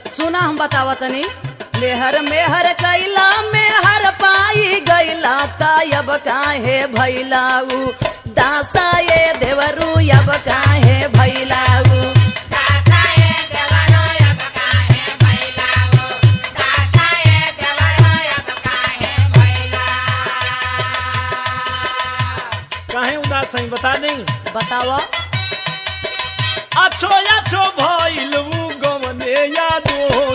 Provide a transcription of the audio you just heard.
सुना हम बतावा तनी। मेहर मेहर कैला मेहर पाई गैला तब काहे भैलाऊ दासा ये देवरू अब काहे भैलाऊ। काहे उदास है बता दें। बतावा। अच्छो अच्छो भइल गवने यादो